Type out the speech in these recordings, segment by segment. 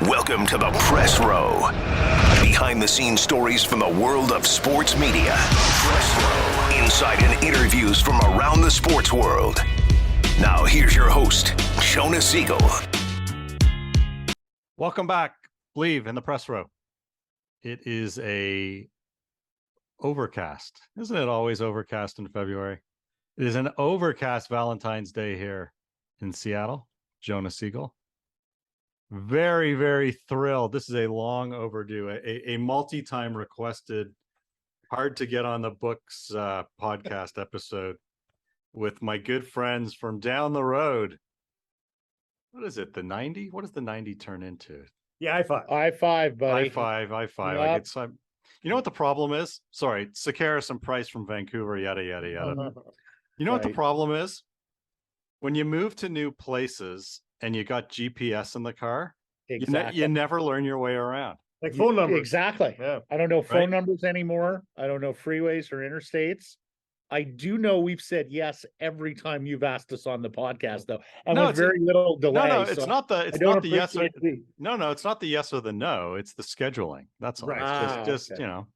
Welcome to the Pressrow. Behind-the-scenes stories from the world of sports media. Pressrow. Insight and interviews from around the sports world. Now here's your host, Jonah Siegel. Welcome back, Believe in the Pressrow. It is a overcast. Isn't it always overcast in February? It is an overcast Valentine's Day here in Seattle. Jonah Siegel. Very, very thrilled. This is a long overdue, a multi-time requested, hard to get on the books podcast episode with my good friends from down the road. What is it, the 90? What does the 90 turn into? Yeah, I-5. I-5, buddy. I-5. Yep. I get some. You know what the problem is? Sorry, Sekeres and Price from Vancouver, yada, yada, yada. You know what the problem is? When you move to new places and you got GPS in the car, Exactly. you never learn your way around. Like phone numbers. Exactly. Yeah. I don't know phone Right? numbers anymore. I don't know freeways or interstates. I do know we've said yes every time you've asked us on the podcast, though, and No, with very little delay. No, it's so not the I don't yes or appreciate no, it's not the yes or the no. It's the scheduling. That's all. Right. It's just Okay. you know,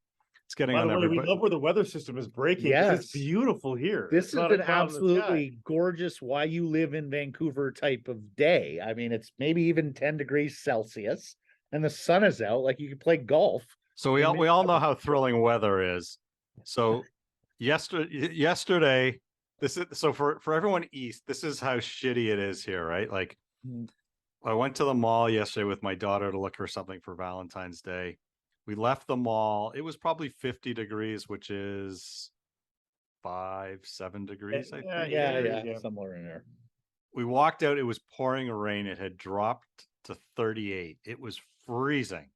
it's getting By on the way, we everybody. love where the weather system is breaking. 'Cause It's Yes. beautiful here. This It's is not a an cloud in the sky. absolutely gorgeous why you live in Vancouver type of day. I mean, it's maybe even 10 degrees Celsius and the sun is out. Like you could play golf. So we all know how thrilling weather is. So yesterday, this is so for everyone east. This is how shitty it is here, right? Like I went to the mall yesterday with my daughter to look for something for Valentine's Day. We left the mall. It was probably 50 degrees, which is 5-7 degrees. I think. Yeah, somewhere in there. We walked out. It was pouring rain. It had dropped to 38. It was freezing.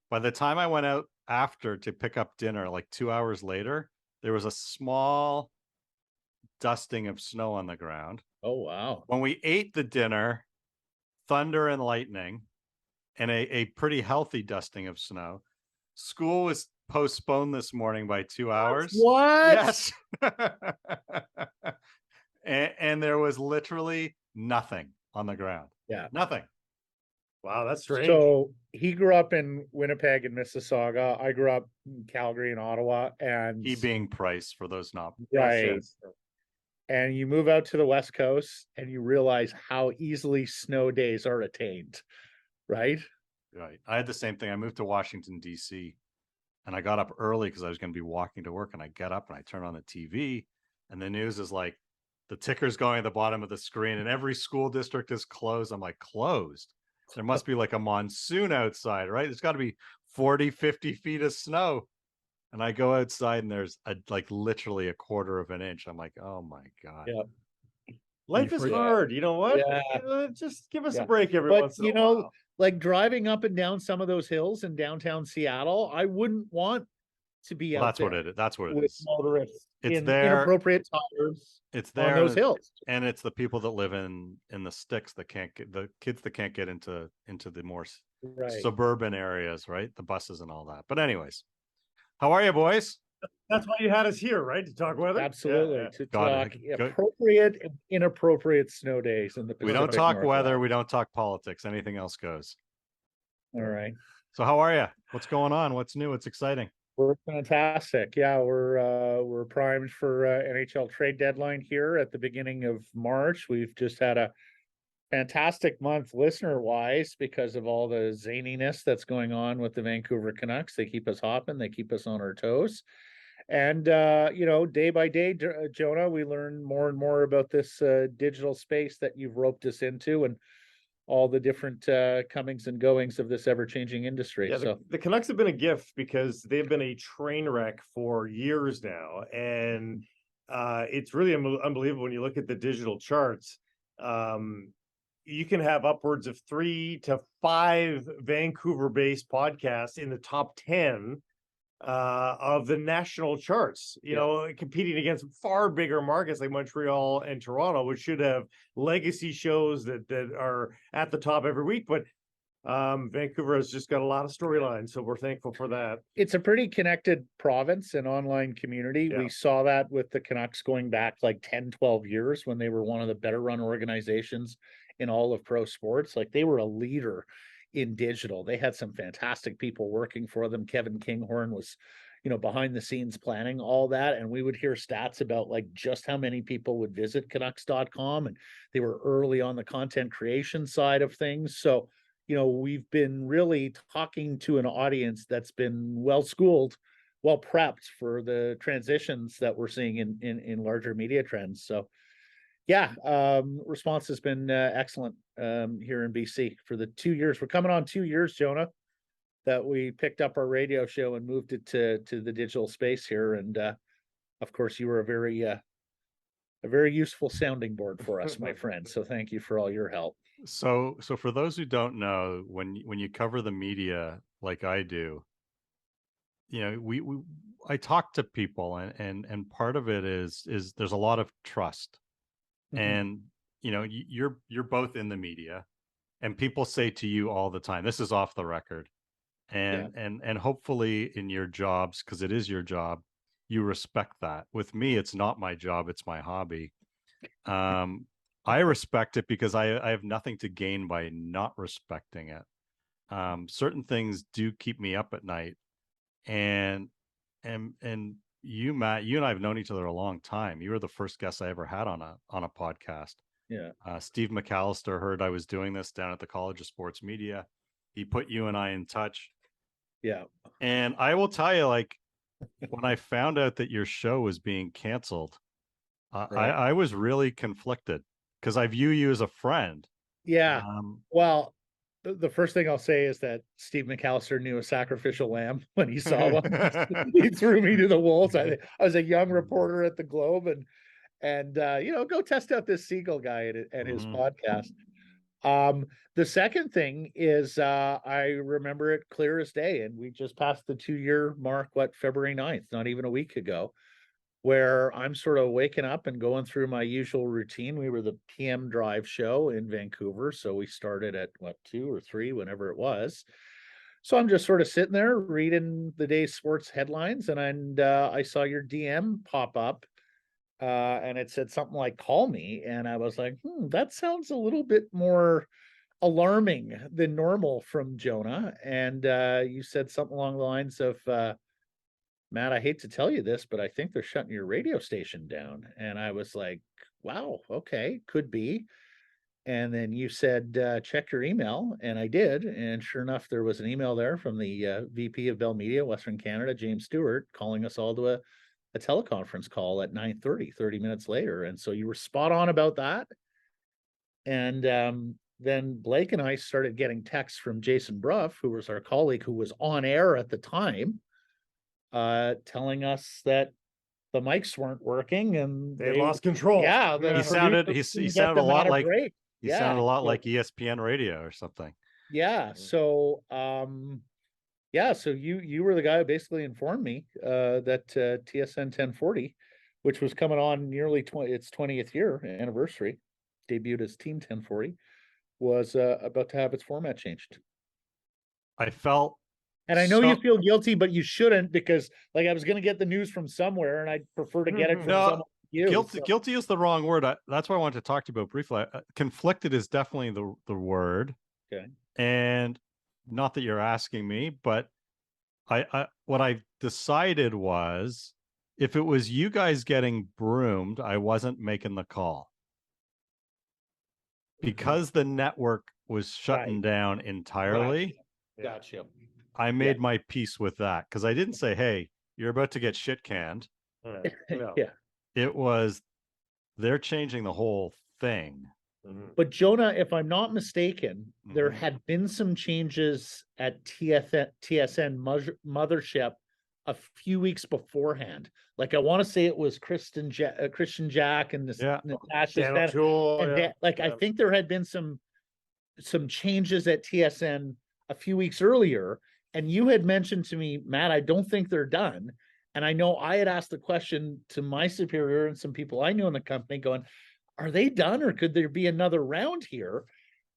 By the time I went out after to pick up dinner, like 2 hours later, there was a small dusting of snow on the ground. Oh, wow. When we ate the dinner, thunder and lightning and a pretty healthy dusting of snow. School was postponed this morning by 2 hours. What? Yes. and there was literally nothing on the ground. Yeah. Nothing. Wow, that's strange. So he grew up in Winnipeg and Mississauga. I grew up in Calgary and Ottawa. And He being Price, for those not. right. Yes. And you move out to the West Coast and you realize how easily snow days are attained, right? Right. I had the same thing. I moved to Washington, D.C. and I got up early because I was going to be walking to work. And I get up and I turn on the TV and the news is like the ticker's going at the bottom of the screen and every school district is closed. I'm like, closed? There must be like a monsoon outside, right? There's got to be 40, 50 feet of snow. And I go outside and there's like literally a quarter of an inch. I'm like, oh my God. Yeah. Life is hard. You know what? Yeah. Just give us Yeah. a break every But once in you a know, while. like driving up and down some of those hills in downtown Seattle, I wouldn't want to be Well, out that's there what it is. That's what it with is. motorists It's in there. inappropriate tires It's on there. those hills. And it's the people that live in the sticks that can't get, the kids that can't get into the more Right. suburban areas, right? The buses and all that. But anyways, how are you, boys? That's why you had us here, right? To talk weather. Absolutely. Yeah, yeah. To Got talk it. Good. appropriate and inappropriate snow days in the We don't Pacific talk Northwest. weather. We don't talk politics. Anything else goes. All right. So how are you? What's going on? What's new? What's exciting? We're fantastic. Yeah, we're primed for NHL trade deadline here at the beginning of March. We've just had a fantastic month listener wise because of all the zaniness that's going on with the Vancouver Canucks. They keep us hopping, they keep us on our toes. And you know, day by day, Jonah, we learn more and more about this digital space that you've roped us into and all the different comings and goings of this ever-changing industry. Yeah, So the Canucks have been a gift because they've been a train wreck for years now. And it's really unbelievable when you look at the digital charts. You can have upwards of 3 to 5 Vancouver-based podcasts in the top 10 of the national charts, you know, competing against far bigger markets like Montreal and Toronto, which should have legacy shows that are at the top every week. But Vancouver has just got a lot of storylines, so we're thankful for that. it's a pretty connected province and online community. Yeah. We saw that with the Canucks going back like 10, 12 years when they were one of the better run organizations in all of pro sports. Like they were a leader in digital. They had some fantastic people working for them. Kevin Kinghorn was, behind the scenes planning all that. And we would hear stats about like just how many people would visit canucks.com, and they were early on the content creation side of things. So, we've been really talking to an audience that's been well schooled, well prepped for the transitions that we're seeing in larger media trends. So yeah, response has been excellent here in BC for the 2 years. We're coming on 2 years, Jonah, that we picked up our radio show and moved it to the digital space here. And of course, you were a very useful sounding board for us, my friend. So thank you for all your help. So for those who don't know, when you cover the media like I do, I talk to people, and part of it is there's a lot of trust. And you're both in the media, and people say to you all the time, this is off the record, and hopefully in your jobs, because it is your job, you respect that. With me, it's not my job, it's my hobby. I respect it because I have nothing to gain by not respecting it. Certain things do keep me up at night, and you, Matt, you and I have known each other a long time. You were the first guest I ever had on a podcast. Yeah. Steve McAllister heard I was doing this down at the College of Sports Media. He put you and I in touch. Yeah. And I will tell you, like, when I found out that your show was being canceled, I was really conflicted because I view you as a friend. Yeah. Well, the first thing I'll say is that Steve McAllister knew a sacrificial lamb when he saw one. He threw me to the wolves. I was a young reporter at the Globe, and go test out this Siegel guy and his podcast. The second thing is I remember it clear as day, and we just passed the 2-year mark, February 9th, not even a week ago, where I'm sort of waking up and going through my usual routine. We were the PM drive show in Vancouver, so we started at 2 or 3, whenever it was. So I'm just sort of sitting there reading the day's sports headlines, and I saw your DM pop up, and it said something like "call me," and I was like, that sounds a little bit more alarming than normal from Jonah. And you said something along the lines of, Matt, I hate to tell you this, but I think they're shutting your radio station down. And I was like, wow, okay, could be. And then you said, check your email. And I did. And sure enough, there was an email there from the VP of Bell Media, Western Canada, James Stewart, calling us all to a teleconference call at 9:30, 30 minutes later. And so you were spot on about that. And then Blake and I started getting texts from Jason Bruff, who was our colleague who was on air at the time, telling us that the mics weren't working and they lost control. Yeah, he sounded a lot like sounded a lot like ESPN radio or something. Yeah. So so you were the guy who basically informed me that TSN 1040, which was coming on nearly its 20th year anniversary, debuted as Team 1040, was about to have its format changed. I felt. And I know you feel guilty, but you shouldn't, because I was going to get the news from somewhere, and I'd prefer to get it from someone. Guilty is the wrong word. That's what I wanted to talk to you about briefly. Conflicted is definitely the word. Okay. And not that you're asking me, but what I decided was, if it was you guys getting broomed, I wasn't making the call. Because the network was shutting down entirely. Gotcha. I made my peace with that, because I didn't say, hey, you're about to get shit canned. Yeah. It was, they're changing the whole thing. But Jonah, if I'm not mistaken, there had been some changes at TSN Mothership a few weeks beforehand. I want to say it was Christian Jack and Natasha. I think there had been some changes at TSN a few weeks earlier. And you had mentioned to me, Matt, I don't think they're done. And I know I had asked the question to my superior and some people I knew in the company, going, are they done, or could there be another round here?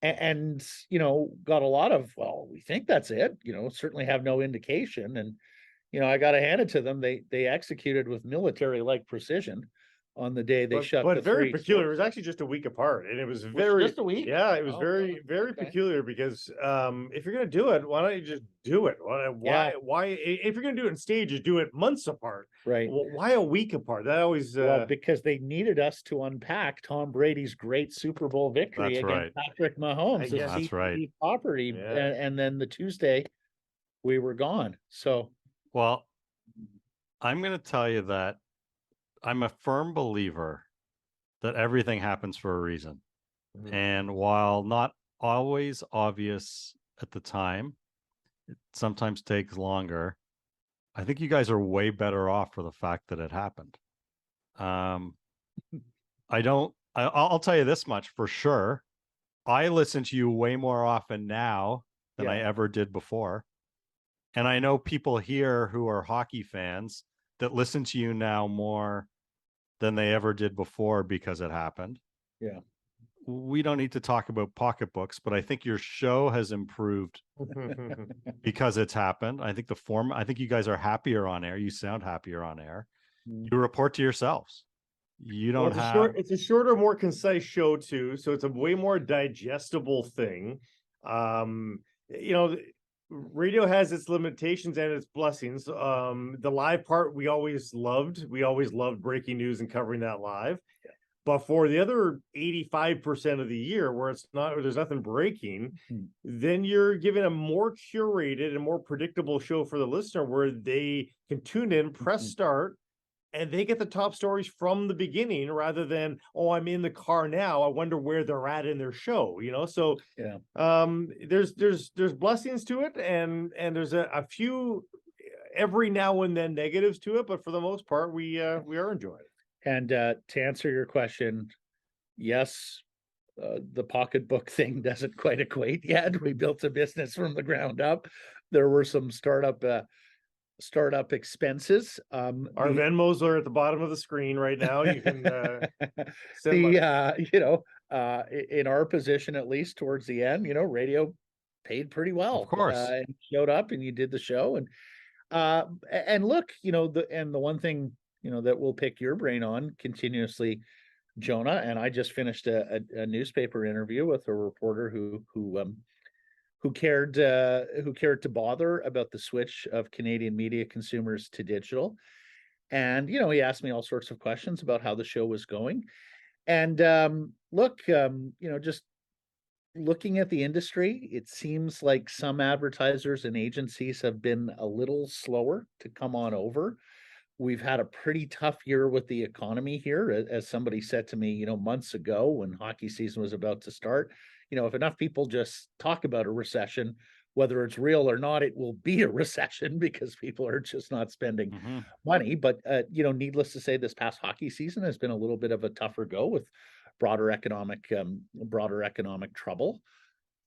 And got a lot of, well, we think that's it, certainly have no indication. And, I got to hand it to them. They executed with military-like precision. on the day they shut but the very three. peculiar. It was actually just a week apart, and it was Was it very just a week? Yeah, it was Oh, very God. very Okay. peculiar because if you're gonna do it, why don't you just do it? Yeah. Why if you're gonna do it in stages, do it months apart. Right. Why a week apart? That always Well, because they needed us to unpack Tom Brady's great Super Bowl victory That's against right. Patrick Mahomes, I the guess. That's right. CTE property, Yeah. and then the Tuesday we were gone. So Well, I'm going to tell you that I'm a firm believer that everything happens for a reason. Mhm. And while not always obvious at the time, it sometimes takes longer. I think you guys are way better off for the fact that it happened. I'll tell you this much for sure. I listen to you way more often now than I Yeah. ever did before. And I know people here who are hockey fans that listen to you now more than they ever did before because it happened. Yeah. We don't need to talk about pocketbooks, but I think your show has improved because it's happened. I think you guys are happier on air. You sound happier on air. Mm. You report to yourselves. You don't have it's a shorter, more concise show too, so it's a way more digestible thing. You know, radio has its limitations and its blessings. The live part we always loved. We always loved breaking news and covering that live. Yeah. But for the other 85% of the year where there's nothing breaking, then you're giving a more curated and more predictable show for the listener where they can tune in, press start, and they get the top stories from the beginning rather than, oh, I'm in the car now, I wonder where they're at in their show, So Yeah. there's blessings to it, and there's a few every now and then negatives to it, but for the most part we are enjoying it. And to answer your question, yes, the pocketbook thing doesn't quite equate yet. We built a business from the ground up. There were some startup expenses. Our Venmos are at the bottom of the screen right now. You can send in our position, at least towards the end, radio paid pretty well. Of course. And you showed up and you did the show, and look, the one thing that we'll pick your brain on continuously, Jonah, and I just finished a newspaper interview with a reporter who cared to bother about the switch of Canadian media consumers to digital. And, he asked me all sorts of questions about how the show was going. And just looking at the industry, it seems like some advertisers and agencies have been a little slower to come on over. We've had a pretty tough year with the economy here, as somebody said to me, months ago when hockey season was about to start. If enough people just talk about a recession, whether it's real or not, it will be a recession because people are just not spending money. But, needless to say, this past hockey season has been a little bit of a tougher go with broader economic trouble.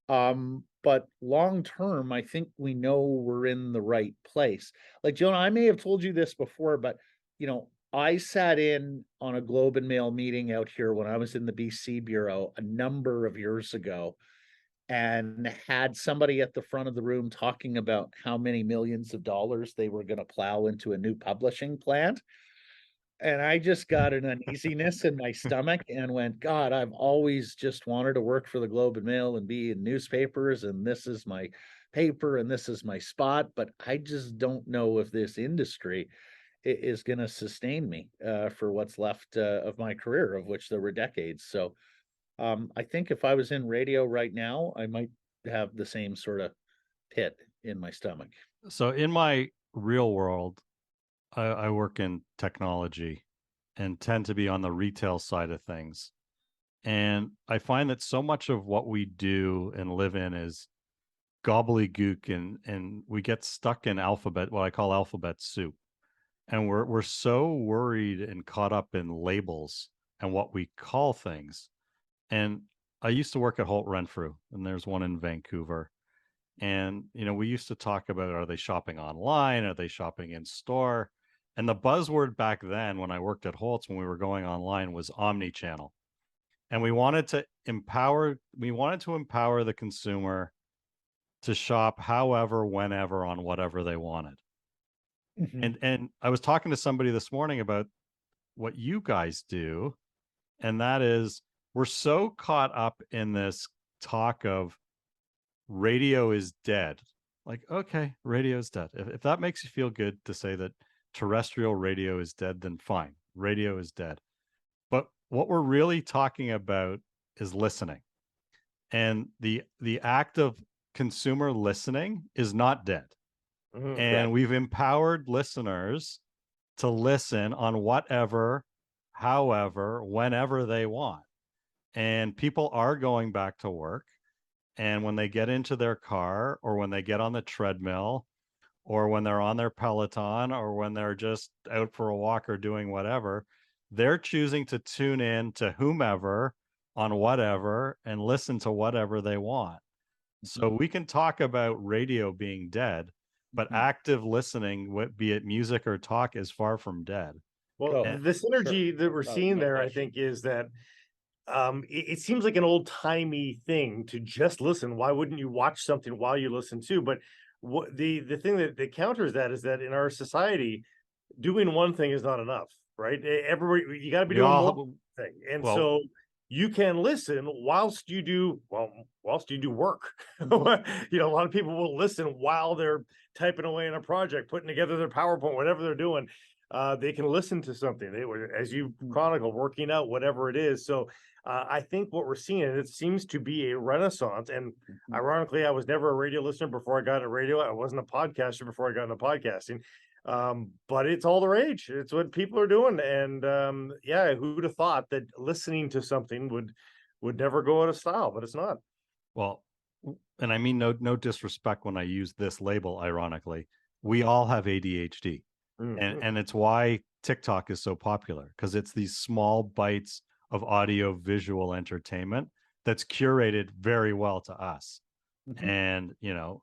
But long term, I think we know we're in the right place. Like, Jonah, I may have told you this before, but I sat in on a Globe and Mail meeting out here when I was in the BC Bureau a number of years ago, and had somebody at the front of the room talking about how many millions of dollars they were going to plow into a new publishing plant. And I just got an uneasiness in my stomach and went, God, I've always just wanted to work for the Globe and Mail and be in newspapers, and this is my paper and this is my spot. But I just don't know if this industry is going to sustain me for what's left of my career, of which there were decades. So I think if I was in radio right now, I might have the same sort of pit in my stomach. So in my real world, I work in technology and tend to be on the retail side of things. And I find that so much of what we do and live in is gobbledygook, and we get stuck in what I call alphabet soup. And we're so worried and caught up in labels and what we call things. And I used to work at Holt Renfrew, and there's one in Vancouver. And, we used to talk about, are they shopping online? Are they shopping in store? And the buzzword back then when I worked at Holt's, when we were going online, was omni-channel. And we wanted to empower the consumer to shop however, whenever, on whatever they wanted. And I was talking to somebody this morning about what you guys do, and that is we're so caught up in this talk of radio is dead. Like, okay, radio is dead. If that makes you feel good to say that terrestrial radio is dead, then fine, radio is dead. But what we're really talking about is listening, and the act of consumer listening is not dead. And we've empowered listeners to listen on whatever, however, whenever they want. And people are going back to work. And when they get into their car, or when they get on the treadmill, or when they're on their Peloton, or when they're just out for a walk or doing whatever, they're choosing to tune in to whomever on whatever and listen to whatever they want. So we can talk about radio being dead, but active listening, be it music or talk, is far from dead. Well, the synergy that we're seeing there, I think, is that it seems like an old timey thing to just listen. Why wouldn't you watch something while you listen too? But what the thing that counters that is that in our society, doing one thing is not enough, right? Everybody, you got to be doing one thing, and so you can listen whilst you do work. You know, a lot of people will listen while they're typing away on a project, putting together their PowerPoint, whatever they're doing. They can listen to something. They were, as you chronicle, working out, whatever it is. So I think what we're seeing, it seems to be a renaissance. And ironically, I was never a radio listener before I got into radio. I wasn't a podcaster before I got into podcasting. But it's all the rage. It's what people are doing. And yeah, who'd have thought that listening to something would never go out of style, but it's not. Well, and I mean no disrespect when I use this label, ironically. We all have ADHD. And it's why TikTok is so popular, because it's these small bites of audio visual entertainment that's curated very well to us. And, you know,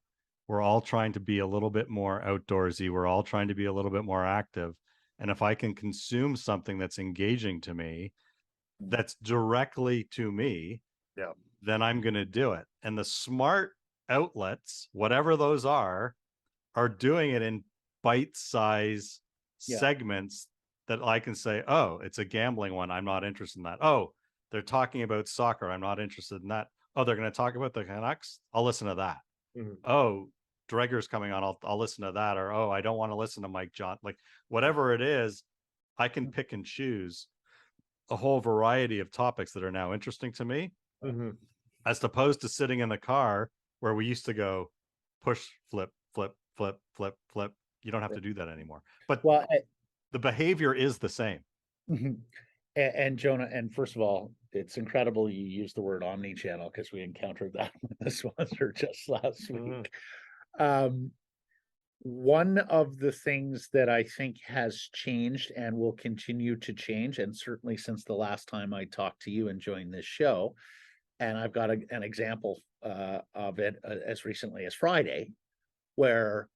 we're all trying to be a little bit more outdoorsy. We're all trying to be a little bit more active. And if I can consume something that's engaging to me, that's directly to me, then I'm going to do it. And the smart outlets, whatever those are doing it in bite-size segments that I can say, oh, it's a gambling one, I'm not interested in that. Oh, they're talking about soccer, I'm not interested in that. Oh, they're going to talk about the Canucks, I'll listen to that. Oh, Dreger's coming on, I'll listen to that. Or, oh, I don't want to listen to Mike John. Like, whatever it is, I can pick and choose a whole variety of topics that are now interesting to me, as opposed to sitting in the car where we used to go push, flip, flip, flip, flip, flip. You don't have to do that anymore. But the behavior is the same. And Jonah, and first of all, it's incredible you use the word omni-channel, because we encountered that with the sponsor just last week. One of the things that I think has changed and will continue to change, and certainly since the last time I talked to you and joined this show, and I've got an example of it as recently as Friday, where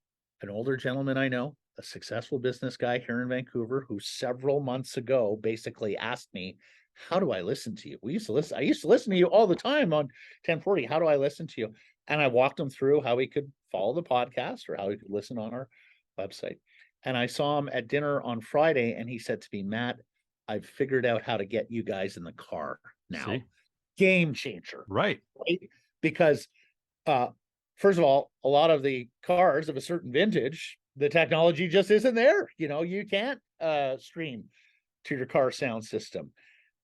an older gentleman I know, a successful business guy here in Vancouver, who several months ago basically asked me, how do I listen to you? I used to listen to you all the time on 1040. How do I listen to you? And I walked him through how he could follow the podcast or how he could listen on our website. And I saw him at dinner on Friday, and he said to me, Matt, I've figured out how to get you guys in the car now. See? Game changer. Right. Because first of all, a lot of the cars of a certain vintage, the technology just isn't there. You know, you can't stream to your car sound system.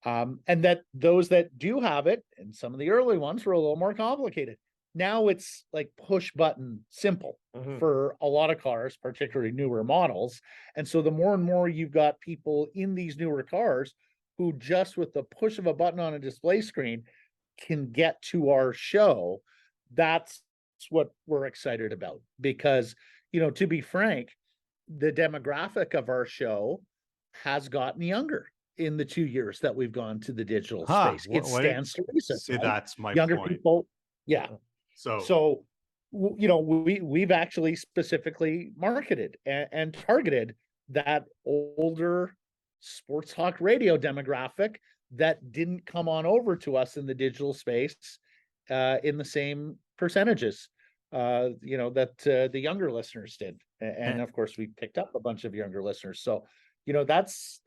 And that those that do have it, and some of the early ones were a little more complicated. Now it's like push button simple for a lot of cars, particularly newer models. And so the more and more you've got people in these newer cars who just with the push of a button on a display screen can get to our show, that's what we're excited about. Because, you know, to be frank, the demographic of our show has gotten younger in the 2 years that we've gone to the digital space. It stands to reason. See, that's my younger point. People. Yeah. So, you know, we've actually specifically marketed and targeted that older sports talk radio demographic that didn't come on over to us in the digital space in the same percentages, you know, that the younger listeners did. And of course, we picked up a bunch of younger listeners. So that's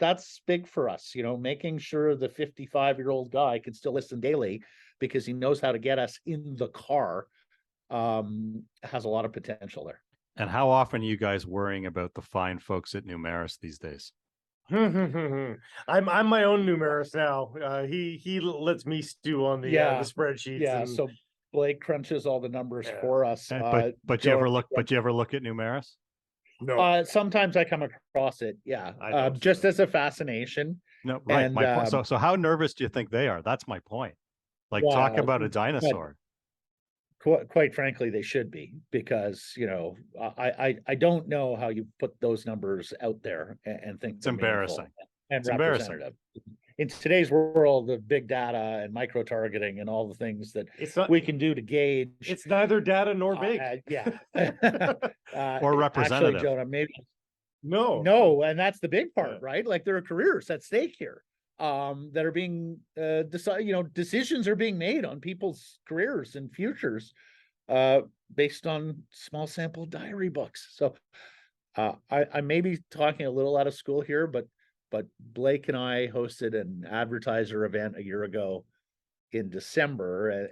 big for us, making sure the 55-year-old guy can still listen daily because he knows how to get us in the car, has a lot of potential there. And how often are you guys worrying about the fine folks at Numeris these days? I'm my own numerous now. He lets me stew on the spreadsheets. Yeah, and, so Blake crunches all the numbers for us. But you ever look at Numeris? no, Sometimes I come across it, just as a fascination. No, right. And, My point. So how nervous do you think they are? That's my point. Like, talk well, about a dinosaur. Quite frankly, they should be, because I don't know how you put those numbers out there and think It's they're meaningful embarrassing. and It's embarrassing. representative. In today's world of big data and micro targeting and all the things that we can do to gauge, it's neither data nor big. Or representative. Actually, Jonah, maybe no, and that's the big part, right? Like, there are careers at stake here that are being decided. Decisions are being made on people's careers and futures based on small sample diary books. So I may be talking a little out of school here, but Blake and I hosted an advertiser event a year ago in December.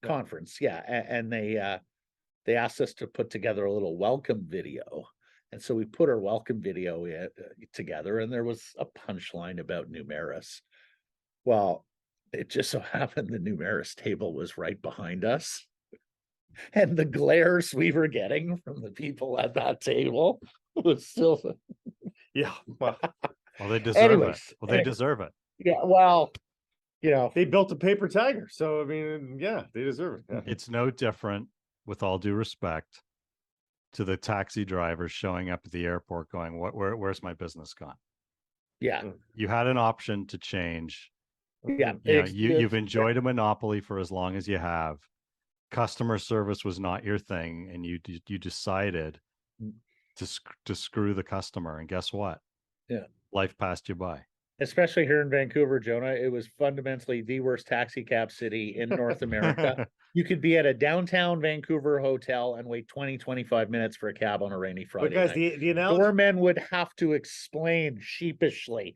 Conference, yeah. And they asked us to put together a little welcome video. And so we put our welcome video together, and there was a punchline about Numeris. Well, it just so happened the Numeris table was right behind us. And the glares we were getting from the people at that table was still... Yeah. Well, they deserve it. Well, they deserve it. Yeah, well, they built a paper tiger. So, I mean, yeah, they deserve it. Yeah. It's no different, with all due respect, to the taxi drivers showing up at the airport going, where's my business gone? Yeah. You had an option to change. Yeah. You've enjoyed a monopoly for as long as you have. Customer service was not your thing, and you decided to screw the customer. And guess what? Yeah. Life passed you by. Especially here in Vancouver, Jonah, it was fundamentally the worst taxi cab city in North America. You could be at a downtown Vancouver hotel and wait 20-25 minutes for a cab on a rainy Friday Because night. the analogy, doormen would have to explain sheepishly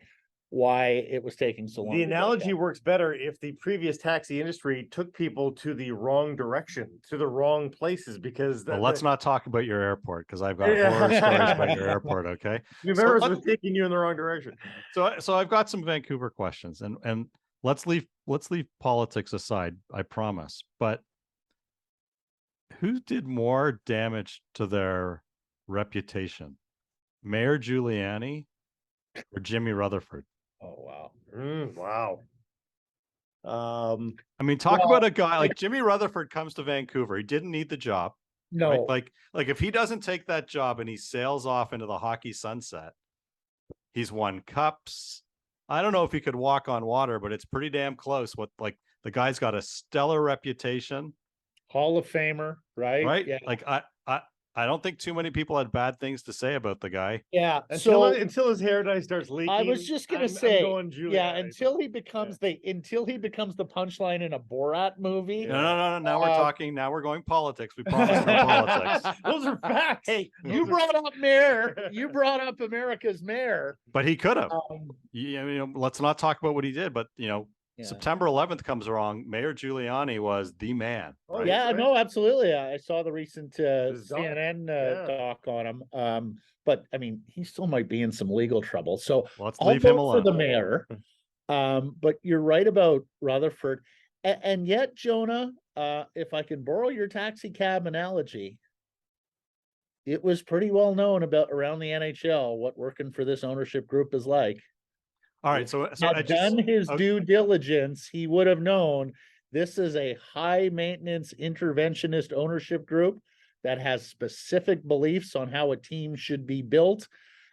why it was taking so long. The analogy works better if the previous taxi industry took people to the wrong direction, to the wrong places, because let's not talk about your airport, because I've got horror stories about your airport. Okay, Numeris was taking you in the wrong direction. So I've got some Vancouver questions, and let's leave politics aside, I promise. But who did more damage to their reputation, Mayor Giuliani or Jimmy Rutherford? Oh, wow. Wow. I mean, talk about a guy like Jimmy Rutherford comes to Vancouver. He didn't need the job. No, right? Like if he doesn't take that job and he sails off into the hockey sunset, he's won cups. I don't know if he could walk on water, but it's pretty damn close. The guy's got a stellar reputation. Hall of Famer, right? Right. Yeah. Like I don't think too many people had bad things to say about the guy. Yeah. Until his hair dye starts leaking. I was just gonna say, until he becomes the punchline in a Borat movie. No. Now we're talking. Now we're going politics. We promised no politics. Those are facts. Hey, you brought up mayor. You brought up America's mayor. But he could have. Let's not talk about what he did. But September 11th comes along. Mayor Giuliani was the man. Right? Yeah, no, absolutely. I saw the recent CNN doc on him. But I mean, he still might be in some legal trouble. So let's leave him alone for the mayor. But you're right about Rutherford, and yet, Jonah, if I can borrow your taxi cab analogy, it was pretty well known around the NHL what working for this ownership group is like. All right, so had done his due diligence, he would have known this is a high maintenance interventionist ownership group that has specific beliefs on how a team should be built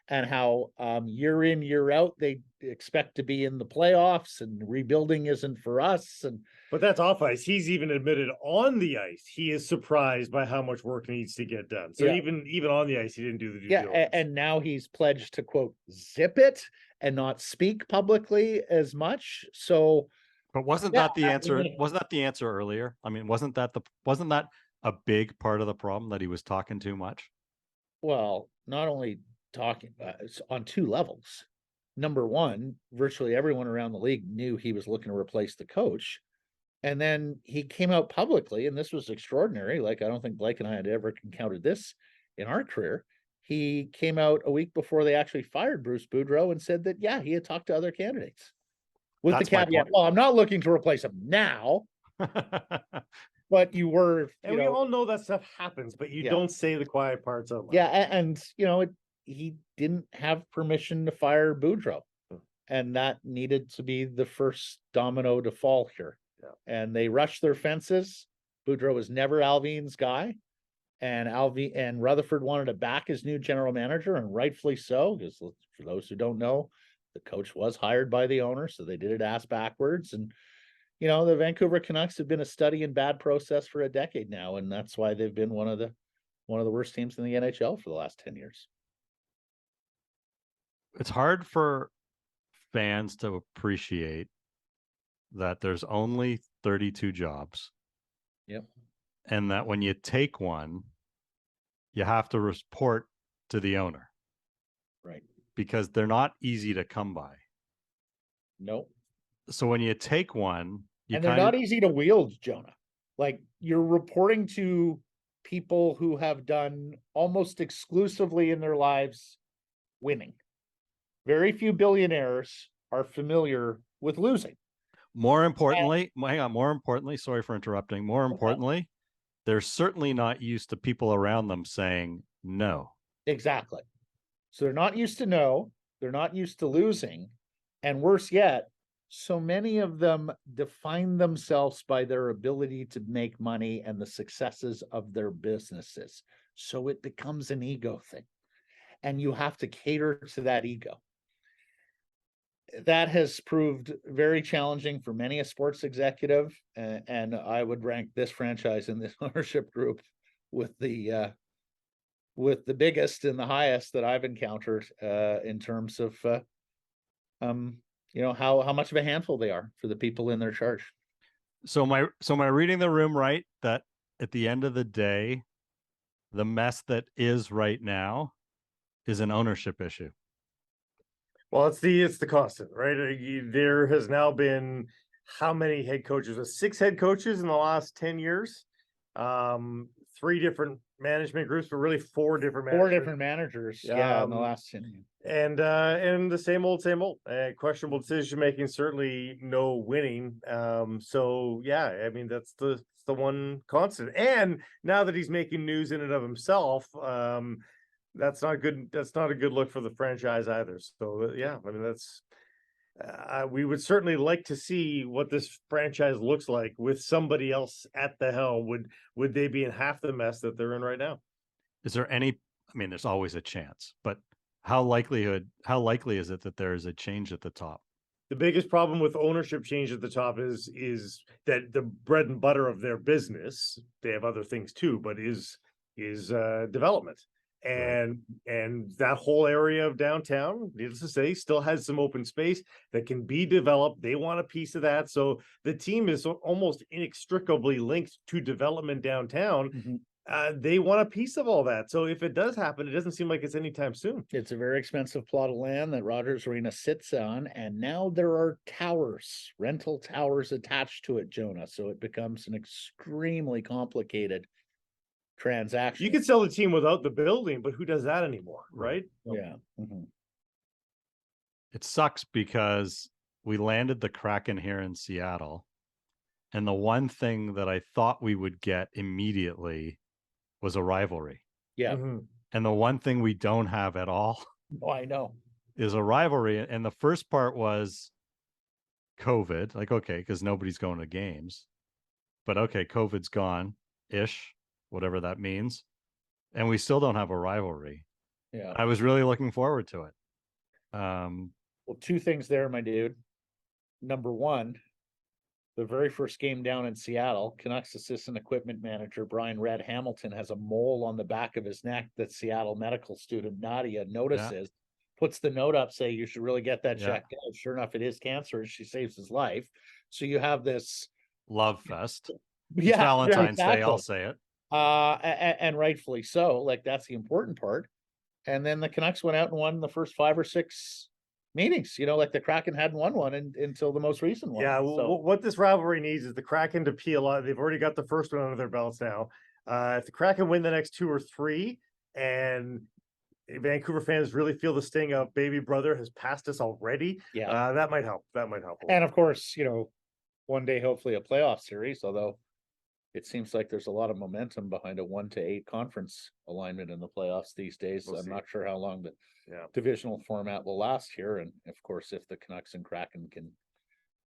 and how year in, year out, they expect to be in the playoffs, and rebuilding isn't for us. But that's off ice. He's even admitted on the ice, he is surprised by how much work needs to get done. So even on the ice, he didn't do the due diligence. And now he's pledged to, quote, zip it and not speak publicly as much. So, but wasn't that the answer? Wasn't that the answer earlier? I mean, wasn't that a big part of the problem, that he was talking too much? Well, not only talking on two levels. number one, virtually everyone around the league knew he was looking to replace the coach. And then he came out publicly, and this was extraordinary. Like, I don't think Blake and I had ever encountered this in our career. He came out a week before they actually fired Bruce Boudreau and said that, yeah, he had talked to other candidates. With That's the my caveat, point. well, I'm not looking to replace him now, but you were, And we all know that stuff happens, but you Yeah. don't say the quiet parts out loud. yeah, and he didn't have permission to fire Boudreau, and that needed to be the first domino to fall here. Yeah. And they rushed their fences. Boudreau was never Alvin's guy, and Rutherford wanted to back his new general manager, and rightfully so, because for those who don't know, the coach was hired by the owner, so they did it ass backwards. And the Vancouver Canucks have been a study in bad process for a decade now, and that's why they've been one of the worst teams in the NHL for the last 10 years. It's hard for fans to appreciate that there's only 32 jobs. Yep. And that when you take one, you have to report to the owner. Right. Because they're not easy to come by. Nope. So when you take one, And they're not easy to wield, Jonah. Like, you're reporting to people who have done almost exclusively in their lives winning. Very few billionaires are familiar with losing. More importantly, sorry for interrupting. More importantly, they're certainly not used to people around them saying no. Exactly. So they're not used to no, they're not used to losing. And worse yet, so many of them define themselves by their ability to make money and the successes of their businesses. So it becomes an ego thing. And you have to cater to that ego. That has proved very challenging for many a sports executive, and I would rank this franchise in this ownership group with the biggest and the highest that I've encountered in terms of how much of a handful they are for the people in their charge. So am I reading the room right, that at the end of the day, the mess that is right now is an ownership issue? Well, it's the constant, right? There has now been how many head coaches? 6 head coaches in the last 10 years. 3 different management groups, but really 4 different Managers. Yeah, in the last 10 years. And the same old, questionable decision making, certainly no winning. So yeah, I mean, that's the one constant. And now that he's making news in and of himself, that's not good. That's not a good look for the franchise either. So yeah, I mean, that's we would certainly like to see what this franchise looks like with somebody else at the helm. Would they be in half the mess that they're in right now? Is there any? I mean, there's always a chance, but how likely is it that there is a change at the top? The biggest problem with ownership change at the top is that the bread and butter of their business, they have other things too, but is development. And that whole area of downtown, needless to say, still has some open space that can be developed. They want a piece of that. So the team is almost inextricably linked to development downtown. Mm-hmm. They want a piece of all that. So if it does happen, it doesn't seem like it's anytime soon. It's a very expensive plot of land that Rogers Arena sits on. And now there are towers, rental towers attached to it, Jonah. So it becomes an extremely complicated transaction. You could sell the team without the building, but who does that anymore, right? Yeah. Mm-hmm. It sucks because we landed the Kraken here in Seattle, and the one thing that I thought we would get immediately was a rivalry. Yeah. Mm-hmm. And the one thing we don't have at all I know. is a rivalry. And the first part was COVID, like, okay, because nobody's going to games, but okay, COVID's gone-ish, whatever that means. And we still don't have a rivalry. Yeah. I was really looking forward to it. Well, 2 things there, my dude. Number one, the very first game down in Seattle, Canucks assistant equipment manager Brian Red Hamilton has a mole on the back of his neck that Seattle medical student Nadia notices, puts the note up, say, you should really get that checked out. Sure enough, it is cancer. She saves his life. So you have this love fest. Yeah, it's Valentine's exactly. Day, I'll say it. And rightfully so. Like, that's the important part. And then the Canucks went out and won the first 5 or 6 meetings, like the Kraken hadn't won one until the most recent one. Yeah, So, what this rivalry needs is the Kraken to peel out. They've already got the first one under their belts now. If the Kraken win the next 2 or 3, and Vancouver fans really feel the sting of baby brother has passed us already, yeah. that might help. That might help. And of course, one day, hopefully a playoff series, although it seems like there's a lot of momentum behind a 1-8 conference alignment in the playoffs these days. We'll I'm see. not sure how long the Yeah. divisional format will last here. And of course, if the Canucks and Kraken can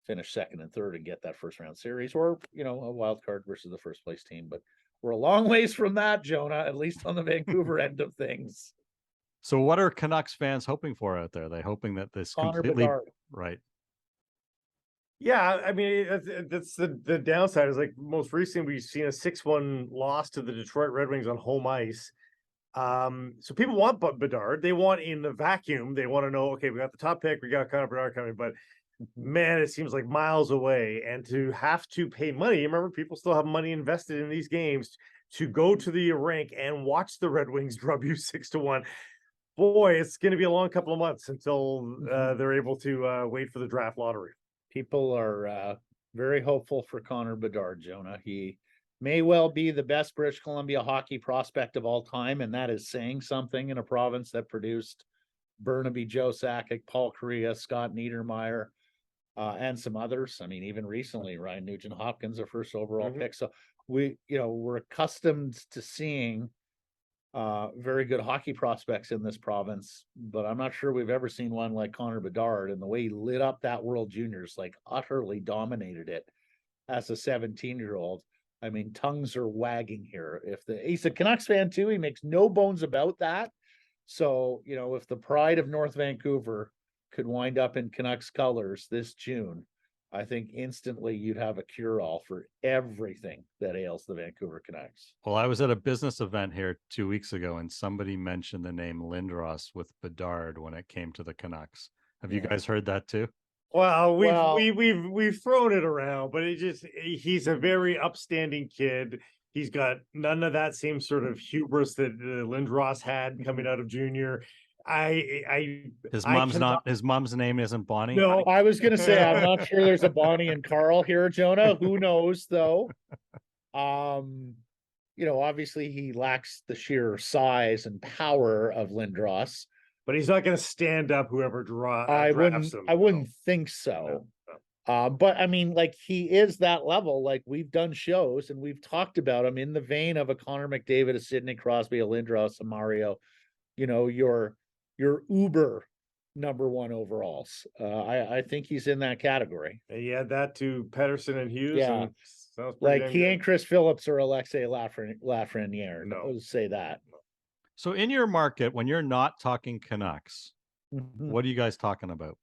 finish second and third and get that first round series, or, a wild card versus the first place team. But we're a long ways from that, Jonah, at least on the Vancouver end of things. So what are Canucks fans hoping for out there? Are they hoping that this Connor completely Bedard. right? Yeah, I mean that's the downside is like most recently we've seen a 6-1 loss to the Detroit Red Wings on home ice. So people want Bedard. They want in the vacuum. They want to know, okay, we got the top pick, we got Connor Bedard coming, but man, it seems like miles away. And to have to pay money, remember, people still have money invested in these games to go to the rink and watch the Red Wings drub you 6-1. Boy, it's going to be a long couple of months until they're able to wait for the draft lottery. People are very hopeful for Connor Bedard, Jonah. He may well be the best British Columbia hockey prospect of all time, and that is saying something in a province that produced Burnaby, Joe Sakic, Paul Kariya, Scott Niedermayer, and some others. I mean, even recently, Ryan Nugent-Hopkins, a first overall pick. So we're accustomed to seeing very good hockey prospects in this province, but I'm not sure we've ever seen one like Connor Bedard, and the way he lit up that World Juniors, like utterly dominated it as a 17-year-old. I mean, tongues are wagging here. He's a Canucks fan too, he makes no bones about that. So, if the pride of North Vancouver could wind up in Canucks colors this June, I think instantly you'd have a cure-all for everything that ails the Vancouver Canucks. Well, I was at a business event here 2 weeks ago, and somebody mentioned the name Lindros with Bedard when it came to the Canucks. Have you guys heard that too? Well, we've thrown it around, but he's a very upstanding kid. He's got none of that same sort of hubris that Lindros had coming out of junior. His mom's name isn't Bonnie. No, I was gonna say I'm not sure there's a Bonnie and Carl here, Jonah. Who knows though? Obviously he lacks the sheer size and power of Lindros. But he's not going to stand up whoever drafts him. I wouldn't think so. No. But I mean, like, he is that level. Like, we've done shows and we've talked about him in the vein of a Connor McDavid, a Sidney Crosby, a Lindros, a Mario. Your uber number one overalls. I think he's in that category. And you add that to Pedersen and Hughes. Yeah. And like he ain't Chris Phillips or Alexei Lafreniere. No. I'll say that. So in your market, when you're not talking Canucks, what are you guys talking about?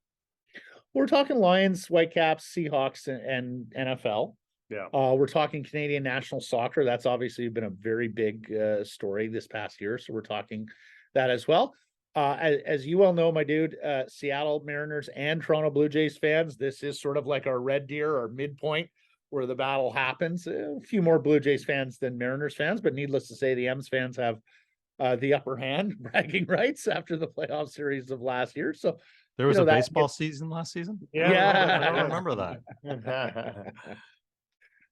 We're talking Lions, Whitecaps, Seahawks, and NFL. Yeah. We're talking Canadian national soccer. That's obviously been a very big story this past year. So we're talking that as well. As you well know, my dude, Seattle Mariners and Toronto Blue Jays fans, this is sort of like our Red Deer or midpoint where the battle happens. A few more Blue Jays fans than Mariners fans, but needless to say, the M's fans have the upper hand, bragging rights after the playoff series of last year. So there was a baseball season last season. Yeah. I don't remember that.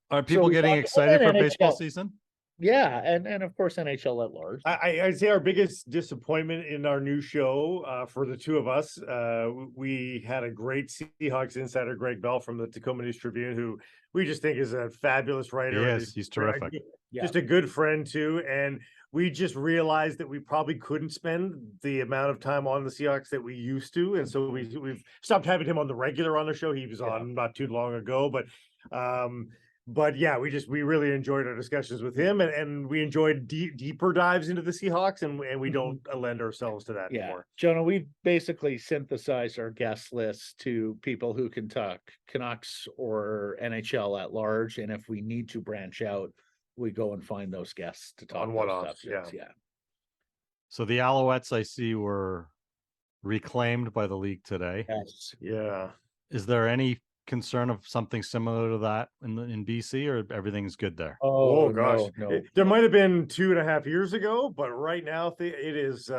Are people getting excited for baseball season? Yeah, and of course NHL at large. I'd say our biggest disappointment in our new show for the two of us, we had a great Seahawks insider, Greg Bell from the Tacoma News Tribune, who we just think is a fabulous writer. Yes, he's terrific. Just a good friend too, and we just realized that we probably couldn't spend the amount of time on the Seahawks that we used to, and so we've stopped having him on the regular on the show. He was on not too long ago, but yeah, we really enjoyed our discussions with him, and we enjoyed deeper dives into the Seahawks, and we don't lend ourselves to that anymore. Jonah, we basically synthesized our guest list to people who can talk Canucks or NHL at large, and if we need to branch out, we go and find those guests to talk on one-offs. Yeah. So the Alouettes, I see, were reclaimed by the league today. Yes. Yeah. Is there any concern of something similar to that in BC, or everything's good there? Oh gosh, no. There might have been 2.5 years ago, but right now it is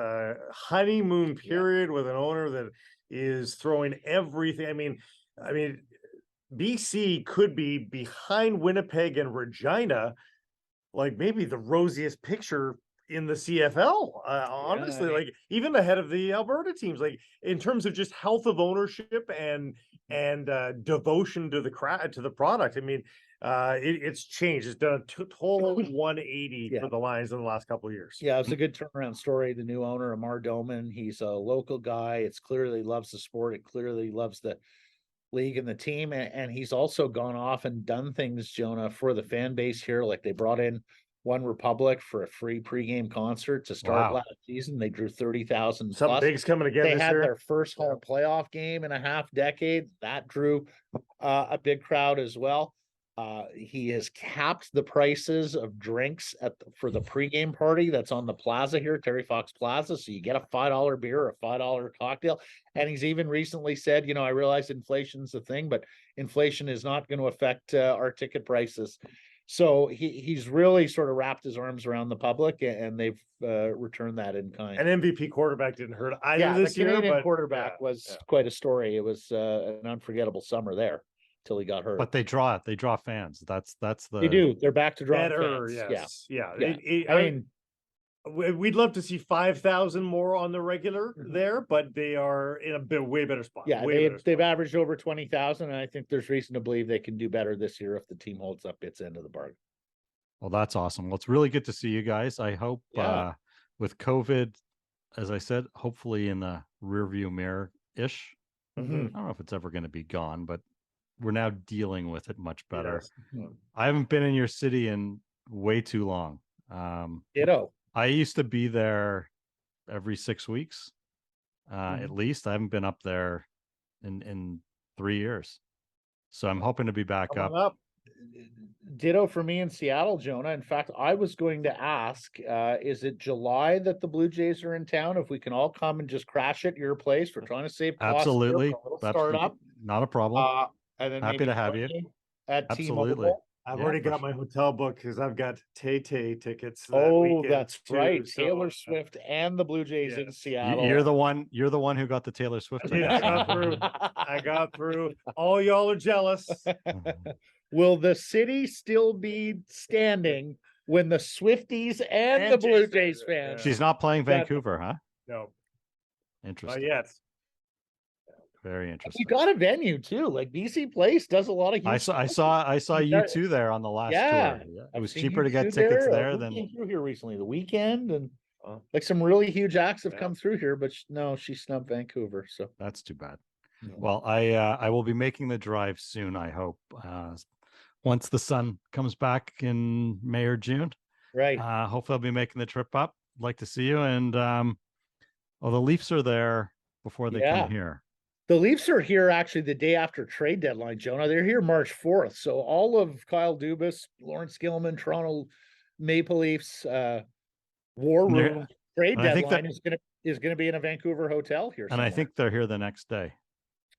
honeymoon period with an owner that is throwing everything. I mean, BC could be behind Winnipeg and Regina, like maybe the rosiest picture in the CFL. Honestly, I mean, like even ahead of the Alberta teams, like in terms of just health of ownership and devotion to the product. I mean, it's changed. It's done a total 180 Yeah. for the Lions in the last couple of years. Yeah, it's a good turnaround story. The new owner, Amar Doman, he's a local guy. It's clearly loves the sport. It clearly loves the league and the team. And he's also gone off and done things, Jonah, for the fan base here. Like they brought in One Republic for a free pregame concert to start Wow. last season. They drew 30,000 Something plus. big's coming again They this had year. their first home playoff game in a half decade. That drew a big crowd as well. He has capped the prices of drinks for the pregame party that's on the plaza here, Terry Fox Plaza. So you get a $5 beer or a $5 cocktail. And he's even recently said, you know, I realize inflation's a thing, but inflation is not going to affect our ticket prices. So he's really sort of wrapped his arms around the public, and they've returned that in kind. An MVP quarterback didn't hurt either Yeah, this the year, Canadian but quarterback was quite a story. It was an unforgettable summer there till he got hurt. But they draw fans. That's They do. They're back to drawing better. fans. Yeah. Yeah. I mean, we'd love to see 5,000 more on the regular there, but they are in a way better spot. yeah, Way better they've spot. averaged over 20,000, and I think there's reason to believe they can do better this year if the team holds up its end of the bargain. Well, that's awesome. Well, it's really good to see you guys. I hope Yeah. with COVID, as I said, hopefully in the rearview mirror ish. Mhm. I don't know if it's ever going to be gone, but we're now dealing with it much better. Yes. I haven't been in your city in way too long. Ditto. I used to be there every 6 weeks, at least. I haven't been up there in 3 years, so I'm hoping to be back Come up. on up. Ditto for me in Seattle, Jonah. In fact, I was going to ask, is it July that the Blue Jays are in town? If we can all come and just crash at your place, we're trying to save costs here for Absolutely, a little that's startup. not a problem. And then Happy maybe to have join you. at Absolutely. T-Mobile. I've Yeah, already for got sure. my hotel book because I've got Tay-Tay tickets. that Oh, weekend that's too, right. so, Taylor Swift and the Blue Jays in yes. Seattle. You're the one who got the Taylor Swift. I did. I got through. I got through. All y'all are jealous. Will the city still be standing when the Swifties and the Blue Jays fans? She's not playing That- Vancouver, huh? No, not Interesting. yet. Very interesting. You got a venue too. Like BC Place does a lot of. I saw you Yeah. two there on the last Yeah. tour. Yeah. It I've was seen cheaper to you get two tickets there Who than came through here recently. The Weekend and Oh. like some really huge acts have Yeah. come through here, but no, she snubbed Vancouver. So that's too bad. Yeah. Well, I will be making the drive soon, I hope. Once the sun comes back in May or June. right. Hopefully I'll be making the trip up. I'd like to see you. And the Leafs are there before they Yeah. come here. The Leafs are here actually the day after trade deadline, Jonah. They're here March 4th. So all of Kyle Dubas, Lawrence Gilman, Toronto Maple Leafs, War And they're- Room trade and I think deadline is gonna be in a Vancouver hotel here. And I somewhere. think they're here the next day.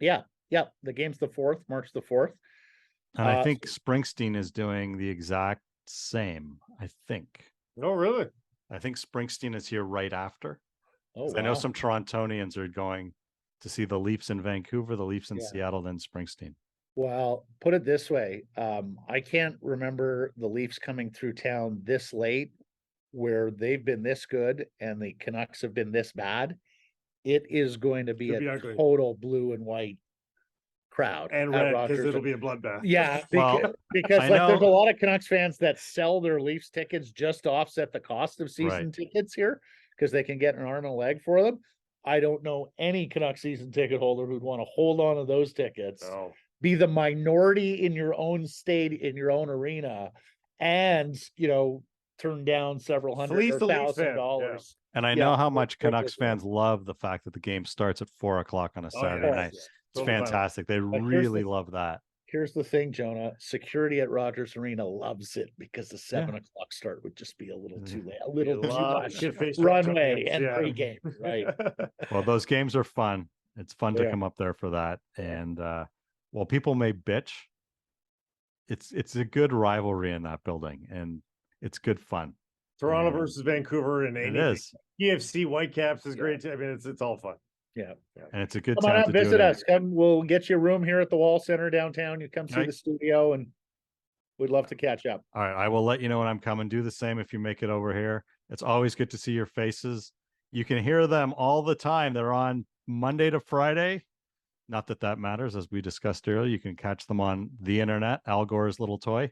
yeah. The game's the 4th, March the 4th. And I Uh, think Springsteen is doing the exact same. I think Really? Springsteen is here right after. Oh, 'Cause I know wow. some Torontonians are going to see the Leafs in Vancouver, the Leafs in Yeah. Seattle, then Springsteen. Well, put it this way. I can't remember the Leafs coming through town this late where they've been this good and the Canucks have been this bad. It is going to be Could a be ugly. total blue and white crowd. And at red, Rogers because it'll Arena. be a bloodbath. Yeah, Well, because I like there's a know- lot of Canucks fans that sell their Leafs tickets just to offset the cost of season Right. tickets here because they can get an arm and a leg for them. I don't know any Canucks season ticket holder who'd want to hold on to those tickets, No. be the minority in your own state, in your own arena, and turn down several hundred Fleece or the Leafs fan, yeah. $1,000. And I Yeah, know how we'll much go Canucks with that. fans love the fact that the game starts at 4:00 on a Saturday yes. night. Yeah. It's Totally fine. fantastic. They here's really the- love that. Here's the thing, Jonah. Security at Rogers Arena loves it because the 7:00 start would just be a little too late, a little too much Shit-faced runway Torontonians, and yeah. pregame, right? Well, those games are fun. It's fun to Yeah. come up there for that. And while people may bitch, it's a good rivalry in that building, and it's good fun. Toronto Yeah. versus Vancouver and It anything. is. EFC Whitecaps is Yeah. great too. I mean, it's all fun. Yeah. And it's a good Come on time out, to do it. visit us. Come, we'll get you a room here at the Wall Center downtown. You come see Right. the studio, and we'd love to catch up. All right. I will let you know when I'm coming. Do the same if you make it over here. It's always good to see your faces. You can hear them all the time. They're on Monday to Friday. Not that that matters, as we discussed earlier. You can catch them on the internet, Al Gore's little toy.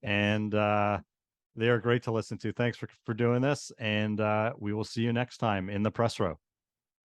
And they are great to listen to. Thanks for doing this. And we will see you next time in the press row.